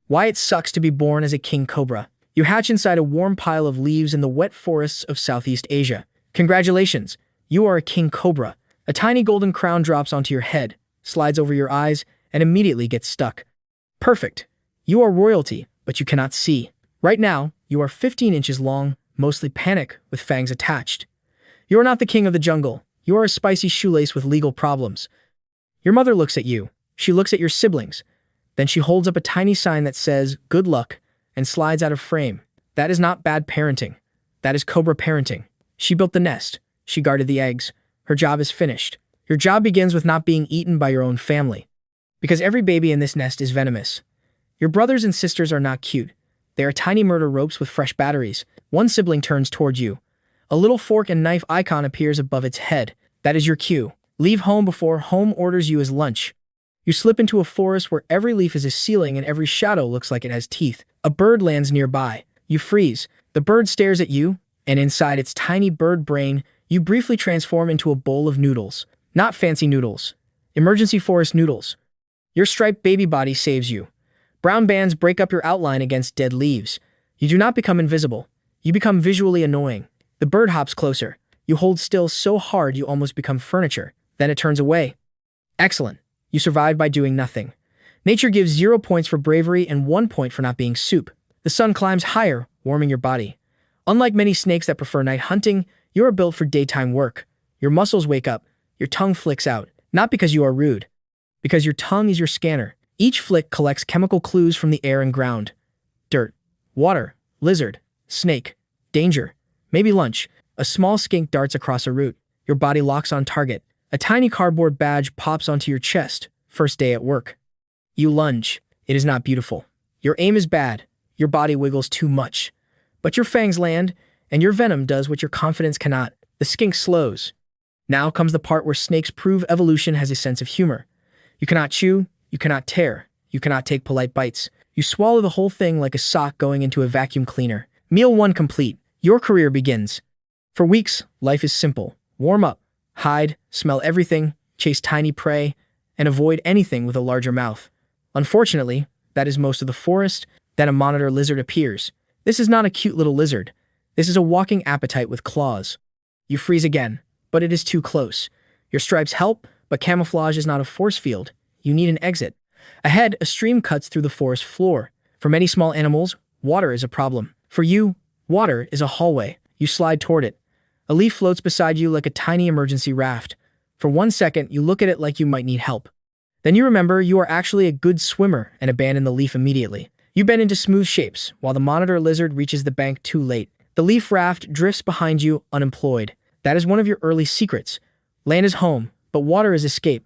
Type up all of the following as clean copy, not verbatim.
Why it sucks to be born as a king cobra. You hatch inside a warm pile of leaves in the wet forests of Southeast Asia. Congratulations, you are a king cobra. A tiny golden crown drops onto your head, slides over your eyes, and immediately gets stuck. Perfect. You are royalty, but you cannot see. Right now, you are 15 inches long, mostly panic, with fangs attached. You are not the king of the jungle. You are a spicy shoelace with legal problems. Your mother looks at you. She looks at your siblings. Then she holds up a tiny sign that says, "Good luck," and slides out of frame. That is not bad parenting. That is cobra parenting. She built the nest. She guarded the eggs. Her job is finished. Your job begins with not being eaten by your own family. Because every baby in this nest is venomous. Your brothers and sisters are not cute. They are tiny murder ropes with fresh batteries. One sibling turns towards you. A little fork and knife icon appears above its head. That is your cue. Leave home before home orders you as lunch. You slip into a forest where every leaf is a ceiling and every shadow looks like it has teeth. A bird lands nearby. You freeze. The bird stares at you, and inside its tiny bird brain, you briefly transform into a bowl of noodles. Not fancy noodles. Emergency forest noodles. Your striped baby body saves you. Brown bands break up your outline against dead leaves. You do not become invisible. You become visually annoying. The bird hops closer. You hold still so hard you almost become furniture. Then it turns away. Excellent. You survived by doing nothing. Nature gives 0 points for bravery and 1 point for not being soup. The sun climbs higher, warming your body. Unlike many snakes that prefer night hunting, you are built for daytime work. Your muscles wake up. Your tongue flicks out. Not because you are rude. Because your tongue is your scanner. Each flick collects chemical clues from the air and ground. Dirt, water, lizard, snake, danger, maybe lunch. A small skink darts across a route. Your body locks on target. A tiny cardboard badge pops onto your chest. First day at work. You lunge. It is not beautiful. Your aim is bad. Your body wiggles too much. But your fangs land, and your venom does what your confidence cannot. The skink slows. Now comes the part where snakes prove evolution has a sense of humor. You cannot chew, you cannot tear, you cannot take polite bites. You swallow the whole thing like a sock going into a vacuum cleaner. Meal 1 complete. Your career begins. For weeks, life is simple. Warm up, hide, smell everything, chase tiny prey, and avoid anything with a larger mouth. Unfortunately, that is most of the forest. Then a monitor lizard appears. This is not a cute little lizard. This is a walking appetite with claws. You freeze again, but it is too close. Your stripes help, but camouflage is not a force field. You need an exit. Ahead, a stream cuts through the forest floor. For many small animals, water is a problem. For you, water is a hallway. You slide toward it. A leaf floats beside you like a tiny emergency raft. For 1 second, you look at it like you might need help. Then you remember you are actually a good swimmer and abandon the leaf immediately. You bend into smooth shapes, while the monitor lizard reaches the bank too late. The leaf raft drifts behind you, unemployed. That is one of your early secrets. Land is home, but water is escape.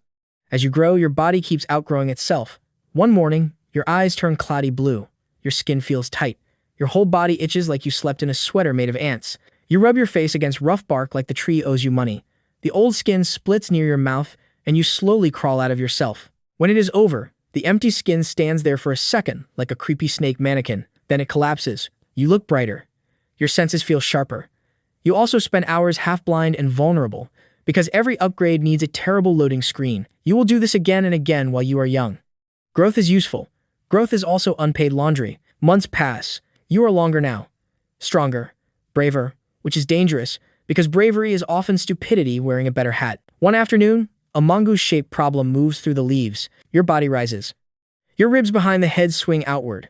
As you grow, your body keeps outgrowing itself. One morning, your eyes turn cloudy blue. Your skin feels tight. Your whole body itches like you slept in a sweater made of ants. You rub your face against rough bark like the tree owes you money. The old skin splits near your mouth, and you slowly crawl out of yourself. When it is over, the empty skin stands there for a second, like a creepy snake mannequin. Then it collapses. You look brighter. Your senses feel sharper. You also spend hours half-blind and vulnerable, because every upgrade needs a terrible loading screen. You will do this again and again while you are young. Growth is useful. Growth is also unpaid laundry. Months pass. You are longer now. Stronger. Braver. Which is dangerous, because bravery is often stupidity wearing a better hat. One afternoon, a mongoose-shaped problem moves through the leaves. Your body rises. Your ribs behind the head swing outward.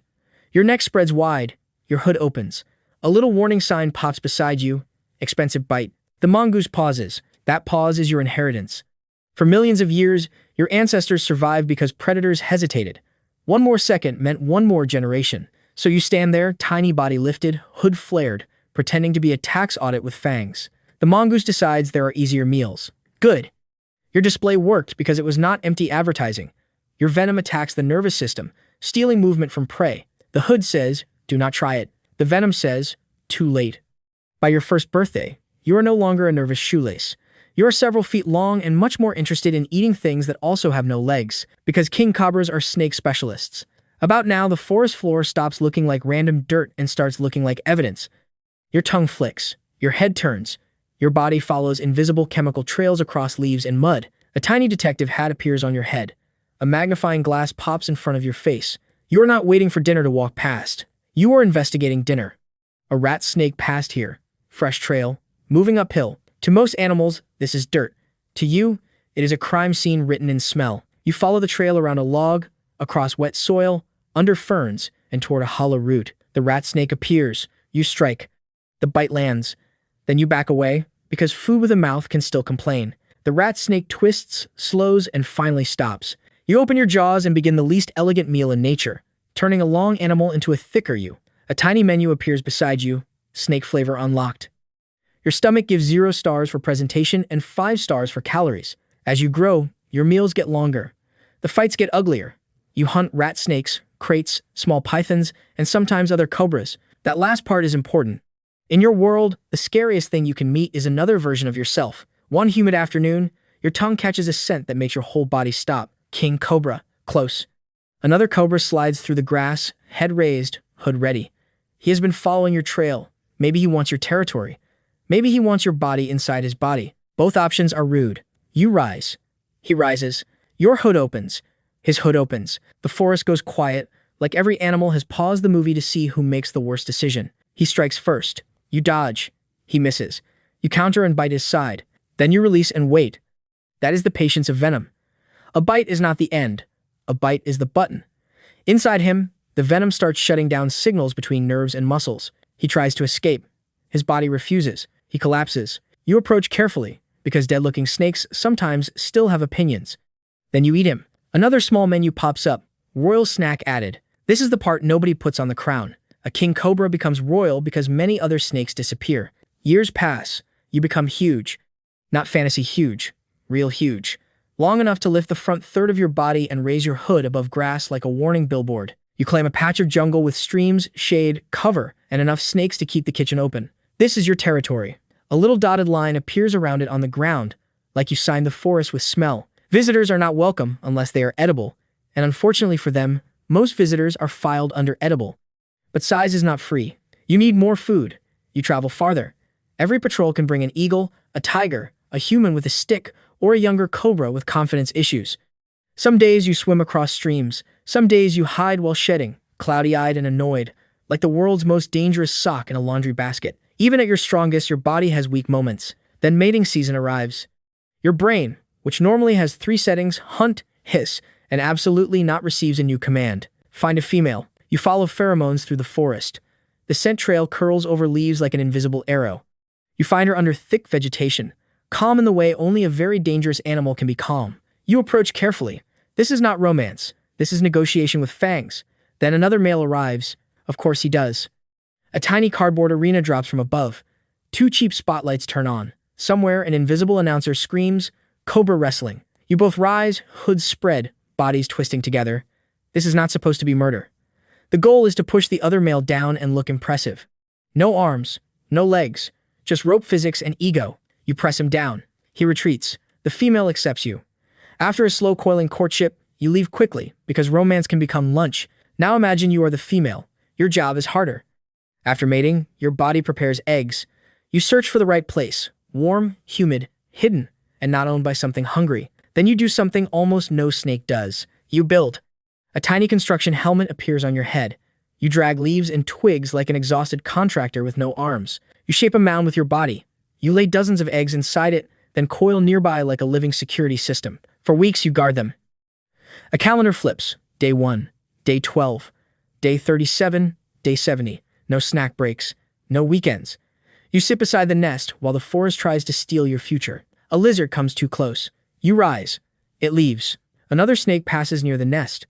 Your neck spreads wide. Your hood opens. A little warning sign pops beside you. Expensive bite. The mongoose pauses. That pause is your inheritance. For millions of years, your ancestors survived because predators hesitated. 1 more second meant 1 more generation. So you stand there, tiny body lifted, hood flared, pretending to be a tax audit with fangs. The mongoose decides there are easier meals. Good. Your display worked because it was not empty advertising. Your venom attacks the nervous system, stealing movement from prey. The hood says, do not try it. The venom says, too late. By your first birthday, you are no longer a nervous shoelace. You are several feet long and much more interested in eating things that also have no legs, because king cobras are snake specialists. About now, the forest floor stops looking like random dirt and starts looking like evidence. Your tongue flicks. Your head turns. Your body follows invisible chemical trails across leaves and mud. A tiny detective hat appears on your head. A magnifying glass pops in front of your face. You are not waiting for dinner to walk past. You are investigating dinner. A rat snake passed here. Fresh trail. Moving uphill. To most animals, this is dirt. To you, it is a crime scene written in smell. You follow the trail around a log, across wet soil, under ferns, and toward a hollow root. The rat snake appears. You strike. The bite lands. Then you back away, because food with a mouth can still complain. The rat snake twists, slows, and finally stops. You open your jaws and begin the least elegant meal in nature, turning a long animal into a thicker you. A tiny menu appears beside you, snake flavor unlocked. Your stomach gives 0 stars for presentation and 5 stars for calories. As you grow, your meals get longer. The fights get uglier. You hunt rat snakes, kraits, small pythons, and sometimes other cobras. That last part is important. In your world, the scariest thing you can meet is another version of yourself. One humid afternoon, your tongue catches a scent that makes your whole body stop. King Cobra, close. Another cobra slides through the grass, head raised, hood ready. He has been following your trail. Maybe he wants your territory. Maybe he wants your body inside his body. Both options are rude. You rise. He rises. Your hood opens. His hood opens. The forest goes quiet, like every animal has paused the movie to see who makes the worst decision. He strikes first. You dodge. He misses. You counter and bite his side. Then you release and wait. That is the patience of venom. A bite is not the end. A bite is the button. Inside him, the venom starts shutting down signals between nerves and muscles. He tries to escape. His body refuses. He collapses. You approach carefully, because dead-looking snakes sometimes still have opinions. Then you eat him. Another small menu pops up. Royal snack added. This is the part nobody puts on the crown. A king cobra becomes royal because many other snakes disappear. Years pass. You become huge. Not fantasy huge. Real huge. Long enough to lift the front third of your body and raise your hood above grass like a warning billboard. You claim a patch of jungle with streams, shade, cover, and enough snakes to keep the kitchen open. This is your territory. A little dotted line appears around it on the ground, like you signed the forest with smell. Visitors are not welcome unless they are edible, and unfortunately for them, most visitors are filed under edible. But size is not free. You need more food. You travel farther. Every patrol can bring an eagle, a tiger, a human with a stick, or a younger cobra with confidence issues. Some days you swim across streams. Some days you hide while shedding, cloudy-eyed and annoyed, like the world's most dangerous sock in a laundry basket. Even at your strongest, your body has weak moments. Then mating season arrives. Your brain, which normally has 3 settings, hunt, hiss, and absolutely not receives a new command. Find a female. You follow pheromones through the forest. The scent trail curls over leaves like an invisible arrow. You find her under thick vegetation, calm in the way only a very dangerous animal can be calm. You approach carefully. This is not romance. This is negotiation with fangs. Then another male arrives. Of course he does. A tiny cardboard arena drops from above. 2 cheap spotlights turn on. Somewhere, an invisible announcer screams, "Cobra wrestling." You both rise, hoods spread, bodies twisting together. This is not supposed to be murder. The goal is to push the other male down and look impressive. No arms, no legs, just rope physics and ego. You press him down. He retreats. The female accepts you. After a slow coiling courtship, you leave quickly, because romance can become lunch. Now imagine you are the female. Your job is harder. After mating, your body prepares eggs. You search for the right place. Warm, humid, hidden, and not owned by something hungry. Then you do something almost no snake does. You build. A tiny construction helmet appears on your head. You drag leaves and twigs like an exhausted contractor with no arms. You shape a mound with your body. You lay dozens of eggs inside it, then coil nearby like a living security system. For weeks you guard them. A calendar flips. Day 1, Day 12, Day 37, Day 70. No snack breaks. No weekends. You sit beside the nest while the forest tries to steal your future. A lizard comes too close. You rise. It leaves. Another snake passes near the nest.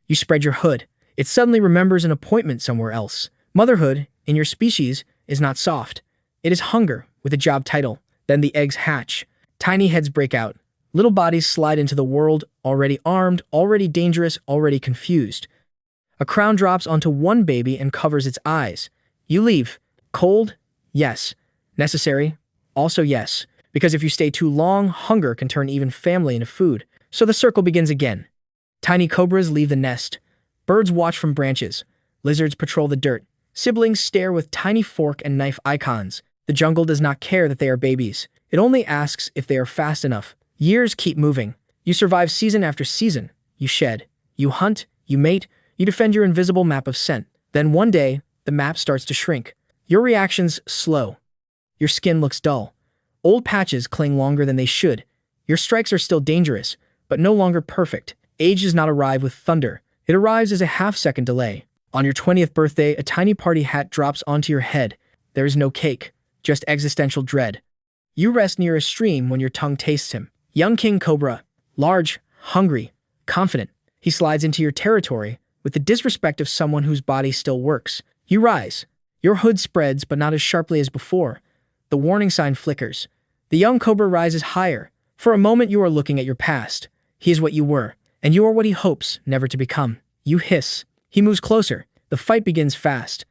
You spread your hood. It suddenly remembers an appointment somewhere else. Motherhood, in your species, is not soft. It is hunger, with a job title. Then the eggs hatch. Tiny heads break out. Little bodies slide into the world, already armed, already dangerous, already confused. A crown drops onto one baby and covers its eyes. You leave. Cold? Yes. Necessary? Also yes. Because if you stay too long, hunger can turn even family into food. So the circle begins again. Tiny cobras leave the nest. Birds watch from branches. Lizards patrol the dirt. Siblings stare with tiny fork and knife icons. The jungle does not care that they are babies. It only asks if they are fast enough. Years keep moving. You survive season after season. You shed. You hunt. You mate. You defend your invisible map of scent. Then one day, the map starts to shrink. Your reactions slow. Your skin looks dull. Old patches cling longer than they should. Your strikes are still dangerous, but no longer perfect. Age does not arrive with thunder. It arrives as a half-second delay. On your 20th birthday, a tiny party hat drops onto your head. There is no cake, just existential dread. You rest near a stream when your tongue tastes him. Young King Cobra, large, hungry, confident. He slides into your territory with the disrespect of someone whose body still works. You rise. Your hood spreads, but not as sharply as before. The warning sign flickers. The young Cobra rises higher. For a moment, you are looking at your past. He is what you were, and you are what he hopes never to become. You hiss. He moves closer. The fight begins fast.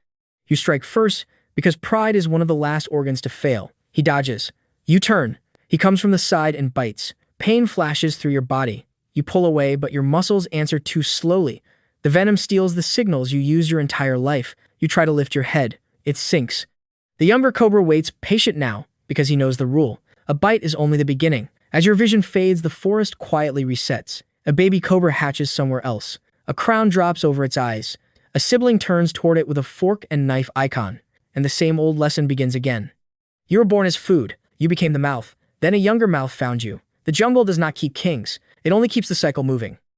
You strike first because pride is one of the last organs to fail. He dodges. You turn. He comes from the side and bites. Pain flashes through your body. You pull away, but your muscles answer too slowly. The venom steals the signals you used your entire life. You try to lift your head. It sinks. The younger Cobra waits, patient now, because he knows the rule. A bite is only the beginning. As your vision fades, the forest quietly resets. A baby Cobra hatches somewhere else. A crown drops over its eyes. A sibling turns toward it with a fork and knife icon. And the same old lesson begins again. You were born as food. You became the mouth. Then a younger mouth found you. The jungle does not keep kings. It only keeps the cycle moving.